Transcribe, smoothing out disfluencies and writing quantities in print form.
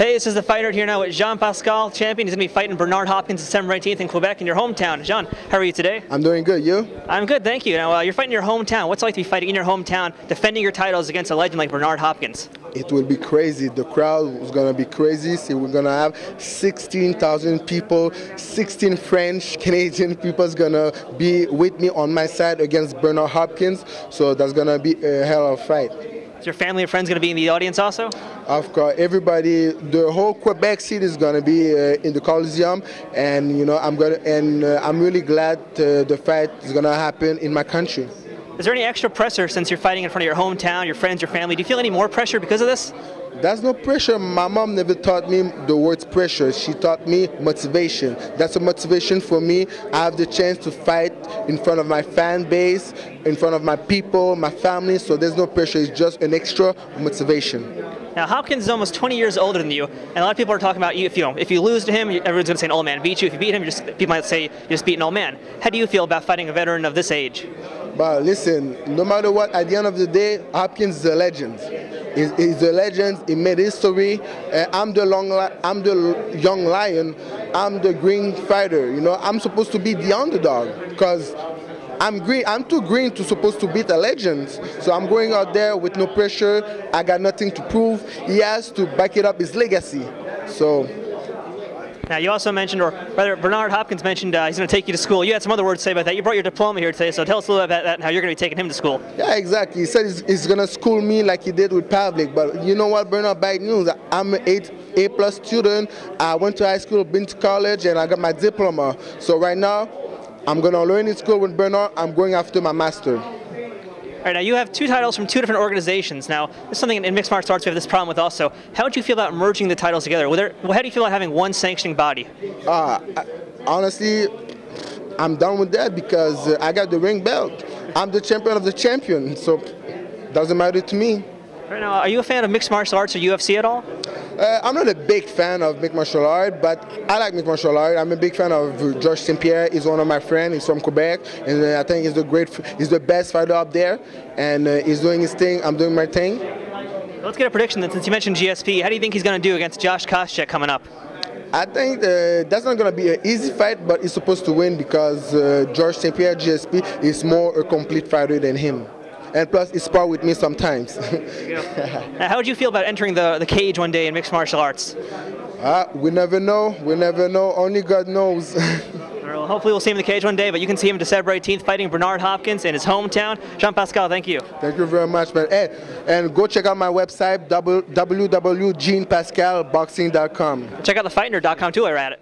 Hey, this is the fighter here now with Jean Pascal, champion. He's going to be fighting Bernard Hopkins December 18th in Quebec in your hometown. Jean, how are you today? I'm doing good. You? I'm good, thank you. Now, you're fighting in your hometown. What's it like to be fighting in your hometown, defending your titles against a legend like Bernard Hopkins? It will be crazy. The crowd is going to be crazy. See, we're going to have 16,000 people, 16 French, Canadian people is going to be with me on my side against Bernard Hopkins. So that's going to be a hell of a fight. Is your family and friends going to be in the audience also? Of course, everybody, the whole Quebec City is going to be in the Coliseum, and you know I'm really glad the fight is going to happen in my country. Is there any extra pressure since you're fighting in front of your hometown, your friends, your family? Do you feel any more pressure because of this? There's no pressure. My mom never taught me the words pressure. She taught me motivation. That's a motivation for me. I have the chance to fight in front of my fan base, in front of my people, my family, so there's no pressure. It's just an extra motivation. Now, Hopkins is almost 20 years older than you, and a lot of people are talking about you. If you lose to him, everyone's going to say an old man beat you. If you beat him, people might say you just beat an old man. How do you feel about fighting a veteran of this age? But listen, no matter what, at the end of the day, Hopkins is a legend. He's a legend. He made history. I'm the young lion. I'm the green fighter. You know, I'm supposed to be the underdog because I'm green. I'm too green to supposed to beat a legend. So I'm going out there with no pressure. I got nothing to prove. He has to back it up his legacy. So. Now, you also mentioned, or rather Bernard Hopkins mentioned he's going to take you to school. You had some other words to say about that. You brought your diploma here today, so tell us a little bit about that and how you're going to be taking him to school. Yeah, exactly. He said he's going to school me like he did with Pavlik. But you know what, Bernard, bad news. I'm an A+ student. I went to high school, been to college, and I got my diploma. So right now, I'm going to learn in school with Bernard. I'm going after my master. All right, now you have two titles from two different organizations. Now, this is something in mixed martial arts we have this problem with also. How would you feel about merging the titles together? How do you feel about having one sanctioning body? Honestly, I'm done with that because I got the ring belt. I'm the champion of the champion, so it doesn't matter to me. Right now, are you a fan of mixed martial arts or UFC at all? I'm not a big fan of mixed martial art, but I like mixed martial art. I'm a big fan of Georges St. Pierre. He's one of my friends. He's from Quebec, and I think he's the best fighter up there. And he's doing his thing. I'm doing my thing. Let's get a prediction then. Since you mentioned GSP, how do you think he's going to do against Josh Koscheck coming up? I think that's not going to be an easy fight, but he's supposed to win because Georges St. Pierre, GSP, is more a complete fighter than him. And plus, he spar with me sometimes. Now, how would you feel about entering the cage one day in mixed martial arts? We never know. We never know. Only God knows. Well, hopefully we'll see him in the cage one day, but you can see him December 18th fighting Bernard Hopkins in his hometown. Jean Pascal, thank you. Thank you very much, man. Hey, and go check out my website, www.jeanpascalboxing.com. Check out thefighter.com too while you're at it.